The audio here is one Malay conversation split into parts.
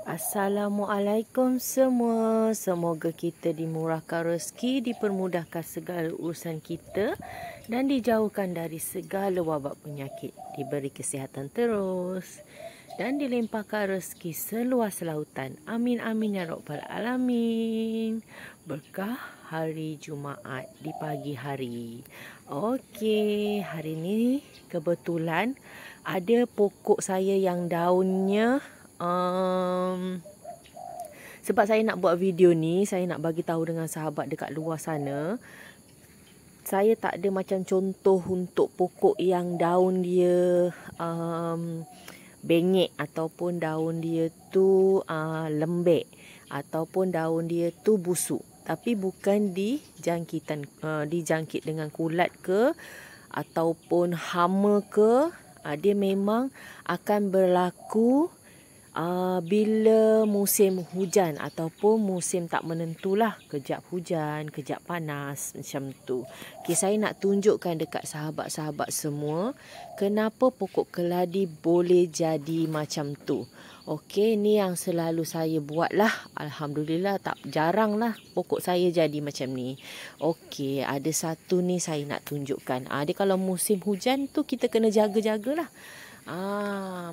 Assalamualaikum semua. Semoga kita dimurahkan rezeki, dipermudahkan segala urusan kita dan dijauhkan dari segala wabak penyakit. Diberi kesihatan terus dan dilimpahkan rezeki seluas lautan. Amin amin ya rabbal alamin. Berkah hari Jumaat di pagi hari. Okey, hari ni kebetulan ada pokok saya yang daunnya sebab saya nak buat video ni, saya nak bagi tahu dengan sahabat dekat luar sana. Saya tak ada macam contoh untuk pokok yang daun dia bengek ataupun daun dia tu lembek ataupun daun dia tu busuk. Tapi bukan dijangkit dengan kulat ke ataupun hama ke. Dia memang akan berlaku bila musim hujan ataupun musim tak menentulah, kejap hujan, kejap panas macam tu. Okay, saya nak tunjukkan dekat sahabat-sahabat semua kenapa pokok keladi boleh jadi macam tu. Okey, ni yang selalu saya buat lah. Alhamdulillah, tak jarang lah pokok saya jadi macam ni. Okey, ada satu ni saya nak tunjukkan. Dia kalau musim hujan tu kita kena jaga-jagalah.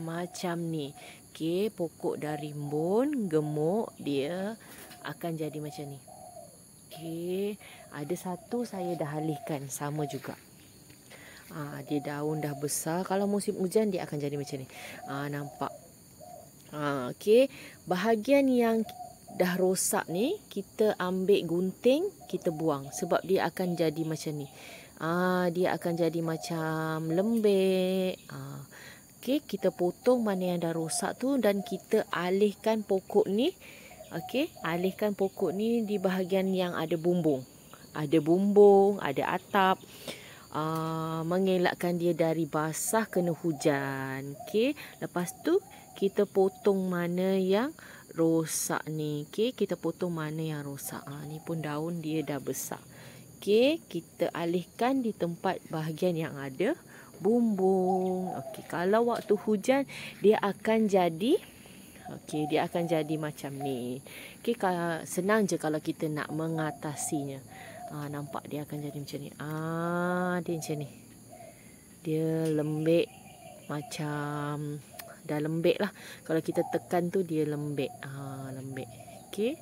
Macam ni. Okey, pokok dah rimbun, gemuk, dia akan jadi macam ni. Okey, ada satu saya dah alihkan, sama juga. Dia daun dah besar. Kalau musim hujan dia akan jadi macam ni. Nampak? Okey, bahagian yang dah rosak ni kita ambil gunting, kita buang sebab dia akan jadi macam ni. Dia akan jadi macam lembek. Okey, kita potong mana yang dah rosak tu dan kita alihkan pokok ni. Okey, alihkan pokok ni di bahagian yang ada bumbung. Ada bumbung, ada atap. Mengelakkan dia dari basah kena hujan. Okey, lepas tu kita potong mana yang rosak ni. Okey, kita potong mana yang rosak. Ni pun daun dia dah besar. Okey, kita alihkan di tempat bahagian yang ada bumbung. Okey, kalau waktu hujan dia akan jadi dia akan jadi macam ni. Okey, senang je kalau kita nak mengatasinya. Nampak dia akan jadi macam ni. Dia macam ni. Dia lembek, macam dah lembek lah. Kalau kita tekan tu dia lembek. Lembek. Okey.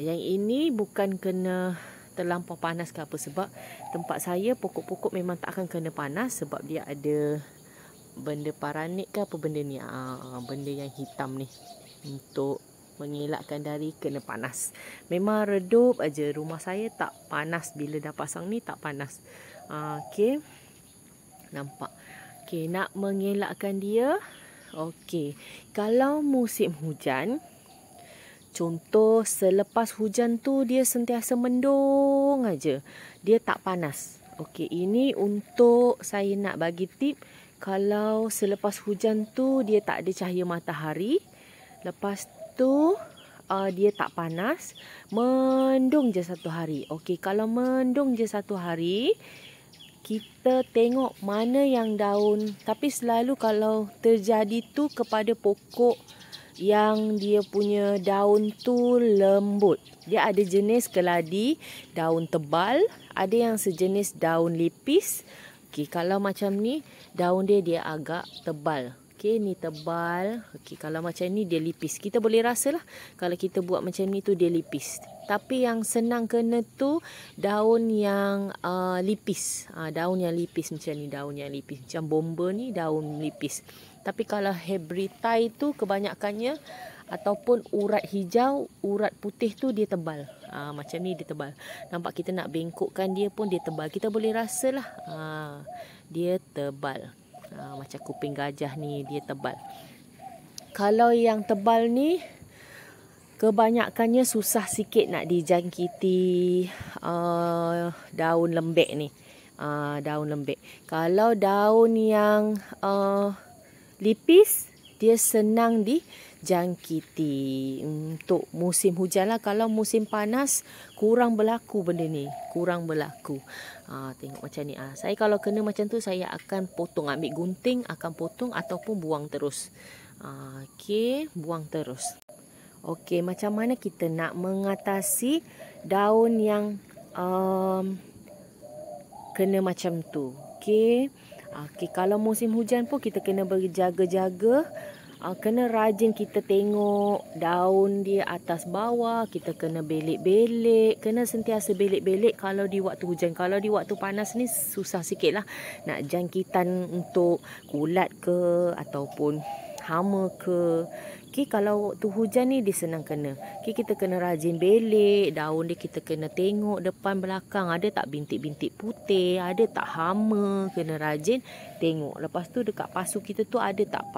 Yang ini bukan kena terlampau panas ke apa, sebab tempat saya pokok-pokok memang tak akan kena panas sebab dia ada benda paranik ke apa benda ni. Benda yang hitam ni untuk mengelakkan dari kena panas. Memang redup aja. Rumah saya tak panas bila dah pasang ni, tak panas. Okey. Nampak. Okey, nak mengelakkan dia. Okey. Kalau musim hujan, contoh selepas hujan tu dia sentiasa mendung aja. Dia tak panas. Okey, ini untuk saya nak bagi tip. Kalau selepas hujan tu dia tak ada cahaya matahari, lepas tu dia tak panas, mendung je satu hari. Okey, kalau mendung je satu hari, kita tengok mana yang daun. Tapi selalu kalau terjadi tu kepada pokok yang dia punya daun tu lembut. Dia ada jenis keladi daun tebal, ada yang sejenis daun lipis. Okey, kalau macam ni daun dia agak tebal. Okey, ni tebal. Okey, kalau macam ni dia lipis. Kita boleh rasalah kalau kita buat macam ni tu dia lipis. Tapi yang senang kena tu daun yang lipis. Daun yang lipis macam ni, daun yang lipis. Macam bomba ni daun lipis. Tapi kalau Hebritai tu kebanyakannya ataupun urat hijau, urat putih tu dia tebal. Macam ni dia tebal. Nampak kita nak bengkokkan dia pun dia tebal. Kita boleh rasalah. Dia tebal. Macam kuping gajah ni dia tebal. Kalau yang tebal ni kebanyakannya susah sikit nak dijangkiti daun lembek ni. Daun lembek. Kalau daun yang lipis, dia senang dijangkiti untuk musim hujan lah. Kalau musim panas kurang berlaku benda ni, kurang berlaku. Tengok macam ni. Saya kalau kena macam tu saya akan potong, ambil gunting akan potong ataupun buang terus. Okey, buang terus. Okey, macam mana kita nak mengatasi daun yang kena macam tu? Okey. Okey, kalau musim hujan pun kita kena berjaga-jaga. Kena rajin kita tengok daun dia atas bawah, kita kena belik-belik, kena sentiasa belik-belik kalau di waktu hujan. Kalau di waktu panas ni susah sikit lah nak jangkitan untuk kulat ke ataupun hama ke. Okey, kalau waktu hujan ni dia senang kena. Okey, kita kena rajin belik daun dia, kita kena tengok depan belakang ada tak bintik-bintik putih, ada tak hama, kena rajin tengok. Lepas tu dekat pasu kita tu ada tak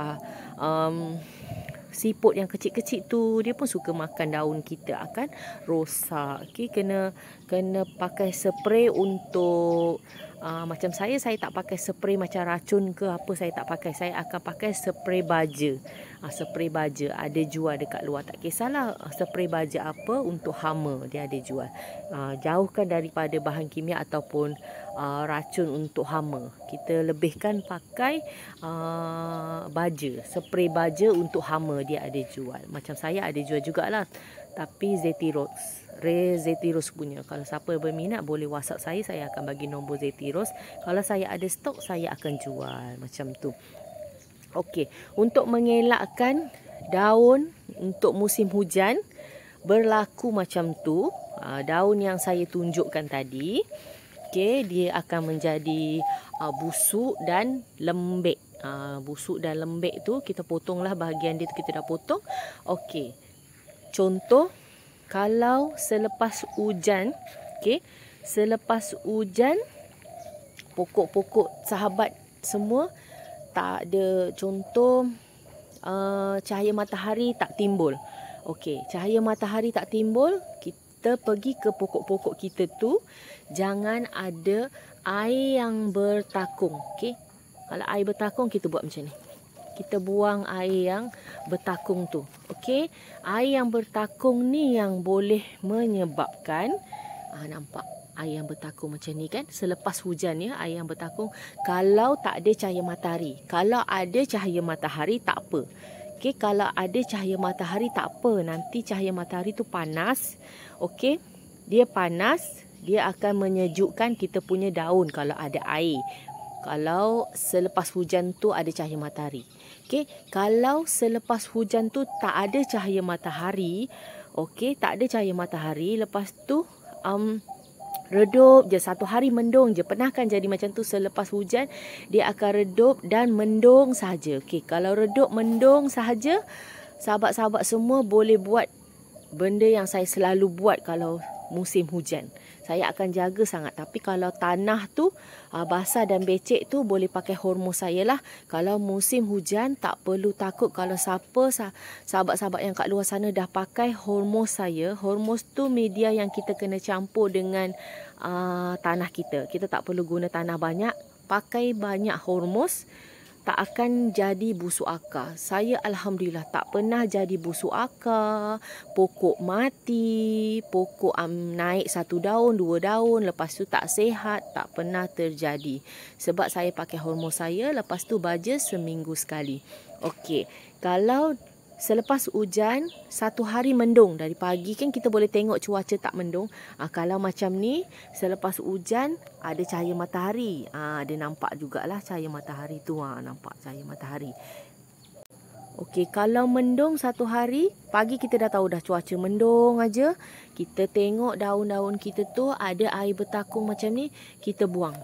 siput yang kecil-kecil tu, dia pun suka makan daun kita, akan rosak. Okey, kena pakai spray untuk macam saya tak pakai spray macam racun ke apa, saya tak pakai. Saya akan pakai spray baja. Spray baja ada jual dekat luar, tak kisahlah spray baja apa, untuk hama dia ada jual. Jauhkan daripada bahan kimia ataupun racun untuk hama. Kita lebihkan pakai baja, spray baja untuk hama, dia ada jual. Macam saya ada jual jugalah, tapi Zetiros punya. Kalau siapa berminat boleh WhatsApp saya akan bagi nombor Zetiros. Kalau saya ada stok, saya akan jual macam tu. Okey, untuk mengelakkan daun untuk musim hujan berlaku macam tu, daun yang saya tunjukkan tadi, okey, dia akan menjadi busuk dan lembek. Busuk dan lembek tu kita potonglah bahagian dia tu, kita dah potong. Okey. Contoh, kalau selepas hujan, okey, selepas hujan pokok-pokok sahabat semua tak ada, contoh cahaya matahari tak timbul. Okey, cahaya matahari tak timbul, kita pergi ke pokok-pokok kita tu, jangan ada air yang bertakung. Okey, kalau air bertakung kita buat macam ni. Kita buang air yang bertakung tu. Okey, air yang bertakung ni yang boleh menyebabkan nampak air yang bertakung macam ni kan, selepas hujan ya, air yang bertakung kalau tak ada cahaya matahari. Kalau ada cahaya matahari tak apa. Okey, kalau ada cahaya matahari tak apa, nanti cahaya matahari tu panas. Okey, dia panas, dia akan menyejukkan kita punya daun kalau ada air. Kalau selepas hujan tu ada cahaya matahari. Okey, kalau selepas hujan tu tak ada cahaya matahari, okey, tak ada cahaya matahari, lepas tu redup je, satu hari mendung je. Pernah kan jadi macam tu, selepas hujan dia akan redup dan mendung saja. Okey, kalau redup mendung sahaja, sahabat-sahabat semua boleh buat benda yang saya selalu buat kalau musim hujan. Saya akan jaga sangat. Tapi kalau tanah tu basah dan becek tu, boleh pakai hormos saya lah. Kalau musim hujan tak perlu takut. Kalau siapa sahabat-sahabat yang kat luar sana dah pakai hormos saya, hormos tu media yang kita kena campur dengan tanah kita. Kita tak perlu guna tanah banyak, pakai banyak hormos, tak akan jadi busuk akar. Saya alhamdulillah tak pernah jadi busuk akar, pokok mati, pokok naik 1 daun, 2 daun, lepas tu tak sihat, tak pernah terjadi. Sebab saya pakai hormon saya, lepas tu baja seminggu sekali. Okey, kalau selepas hujan, 1 hari mendung, dari pagi kan kita boleh tengok cuaca tak mendung. Kalau macam ni, selepas hujan ada cahaya matahari. Dia nampak jugalah cahaya matahari tu. Nampak cahaya matahari. Okey, kalau mendung 1 hari, pagi kita dah tahu dah cuaca mendung aja. Kita tengok daun-daun kita tu ada air bertakung macam ni, kita buang.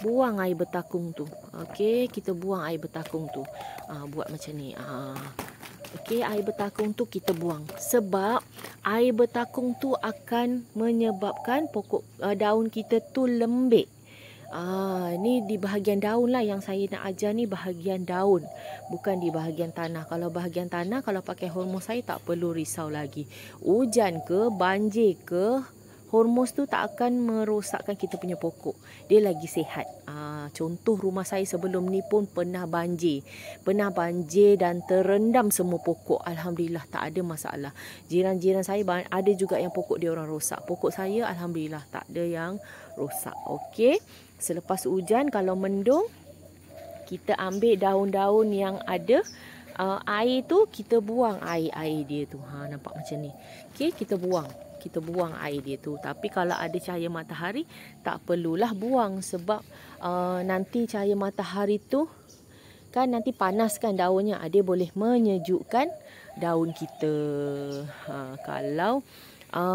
Buang air bertakung tu. Okey, kita buang air bertakung tu. Buat macam ni. Okey, air bertakung tu kita buang. Sebab air bertakung tu akan menyebabkan pokok daun kita tu lembik. Ni di bahagian daun lah yang saya nak ajar ni, bahagian daun, bukan di bahagian tanah. Kalau bahagian tanah, kalau pakai hormon saya tak perlu risau lagi. Hujan ke, banjir ke, hormon tu tak akan merosakkan kita punya pokok. Dia lagi sihat. Contoh rumah saya sebelum ni pun pernah banjir. Pernah banjir dan terendam semua pokok. Alhamdulillah tak ada masalah. Jiran-jiran saya ada juga yang pokok dia orang rosak. Pokok saya alhamdulillah tak ada yang rosak. Okey. Selepas hujan kalau mendung, kita ambil daun-daun yang ada air tu kita buang air dia tu. Nampak macam ni. Okey, kita buang air dia tu. Tapi kalau ada cahaya matahari, tak perlulah buang sebab nanti cahaya matahari tu kan nanti panaskan daunnya. Dia boleh menyejukkan daun kita. Kalau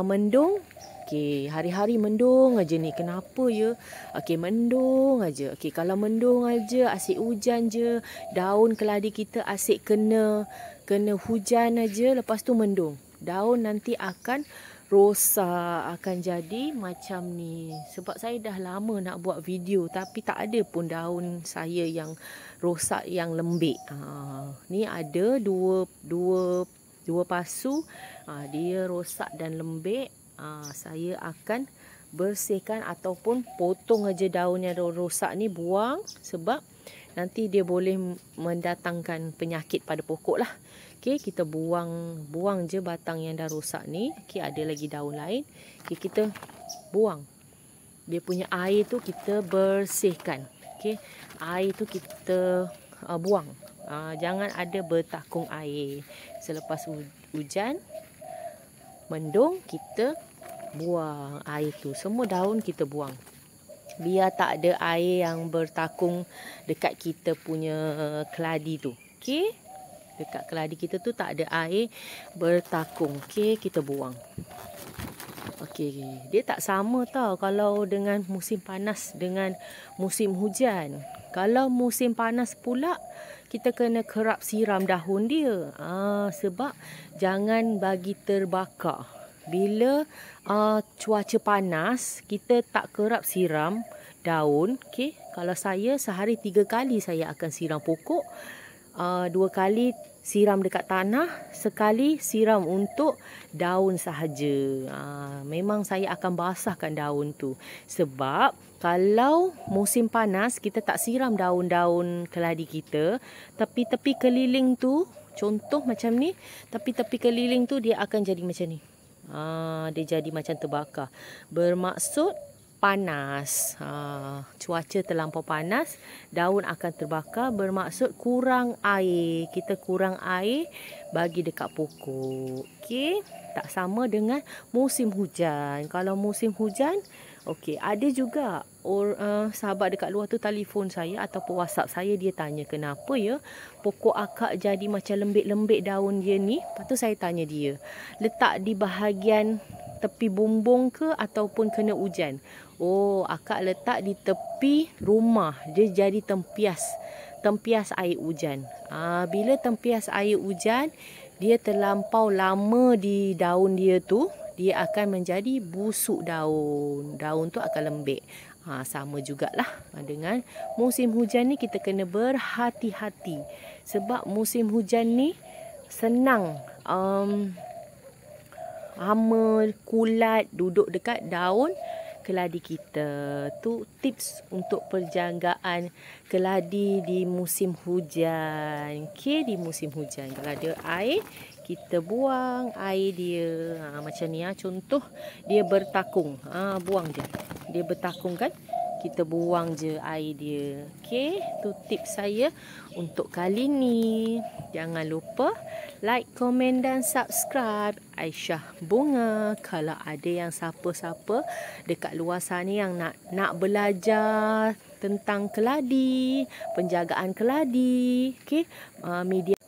mendung, okey, hari-hari mendung aja ni. Kenapa ya? Okey, mendung aja. Okey, kalau mendung aja, asyik hujan je, daun keladi kita asyik kena hujan aja, lepas tu mendung. Daun nanti akan rosak, akan jadi macam ni. Sebab saya dah lama nak buat video tapi tak ada pun daun saya yang rosak, yang lembik. Ni ada dua pasu. Dia rosak dan lembik. Saya akan bersihkan ataupun potong aja daun yang rosak ni, buang sebab nanti dia boleh mendatangkan penyakit pada pokok lah. Okey, kita buang je batang yang dah rosak ni. Okey, ada lagi daun lain. Okey, kita buang. Dia punya air tu kita bersihkan. Okey, air tu kita buang. Jangan ada bertakung air. Selepas hujan, mendung, kita buang air tu. Semua daun kita buang. Biar tak ada air yang bertakung dekat kita punya keladi tu. Okey, dekat keladi kita tu tak ada air bertakung. Okey, kita buang. Okey, dia tak sama tau kalau dengan musim panas dengan musim hujan. Kalau musim panas pula, kita kena kerap siram daun dia. Sebab jangan bagi terbakar. Bila cuaca panas, kita tak kerap siram daun. Okey, kalau saya sehari 3 kali saya akan siram pokok. 2 kali siram dekat tanah, sekali siram untuk daun sahaja. Memang saya akan basahkan daun tu. Sebab kalau musim panas kita tak siram daun-daun keladi kita, tepi-tepi keliling tu, contoh macam ni, tepi-tepi keliling tu dia akan jadi macam ni. Dia jadi macam terbakar. Bermaksud panas. Cuaca terlampau panas, daun akan terbakar. Bermaksud kurang air. Kita kurang air bagi dekat pokok. Okey, tak sama dengan musim hujan. Kalau musim hujan, okey, ada juga sahabat dekat luar tu telefon saya ataupun WhatsApp saya, dia tanya kenapa ya pokok akak jadi macam lembik-lembik daun dia ni. Lepas tu saya tanya dia, letak di bahagian tepi bumbung ke ataupun kena hujan? Akak letak di tepi rumah. Dia jadi tempias air hujan. Bila tempias air hujan, dia terlampau lama di daun dia tu, dia akan menjadi busuk daun. Daun tu akan lembik. Sama jugalah dengan musim hujan ni, kita kena berhati-hati. Sebab musim hujan ni senang hama, kulat duduk dekat daun keladi kita. Tu tips untuk penjagaan keladi di musim hujan. Okey, di musim hujan kalau ada air, kita buang air dia. Macam ni contoh dia bertakung. Buang je. Dia bertakung kan? Kita buang je air dia. Okey, tu tips saya untuk kali ni. Jangan lupa like, komen dan subscribe Aisyah Bunga. Kalau ada yang siapa-siapa dekat luar sana yang nak belajar tentang keladi, penjagaan keladi, okey, media.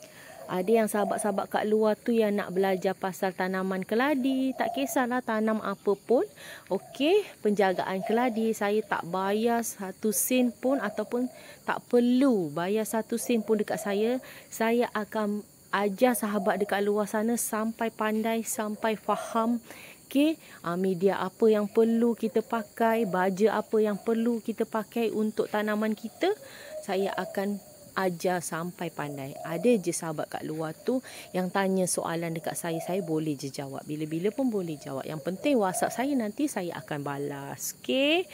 Ada yang sahabat-sahabat kat luar tu yang nak belajar pasal tanaman keladi. Tak kisahlah tanam apa pun. Okey, penjagaan keladi saya tak bayar 1 sen pun ataupun tak perlu bayar 1 sen pun dekat saya. Saya akan ajar sahabat dekat luar sana sampai pandai, sampai faham. Okey, media apa yang perlu kita pakai, baja apa yang perlu kita pakai untuk tanaman kita. Saya akan ajar sampai pandai. Ada je sahabat kat luar tu yang tanya soalan dekat saya boleh je jawab. Bila-bila pun boleh jawab. Yang penting WhatsApp saya, nanti saya akan balas. Okey.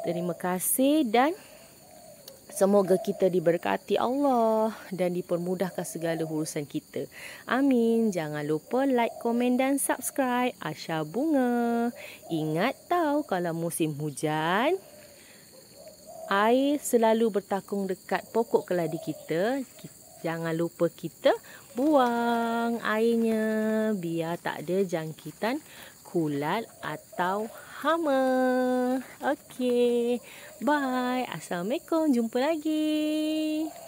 Terima kasih dan semoga kita diberkati Allah dan dipermudahkan segala urusan kita. Amin. Jangan lupa like, komen dan subscribe Aisyah Bunga. Ingat tahu kalau musim hujan, air selalu bertakung dekat pokok keladi kita. Jangan lupa kita buang airnya biar tak ada jangkitan kulat atau hama. Okey. Bye. Assalamualaikum. Jumpa lagi.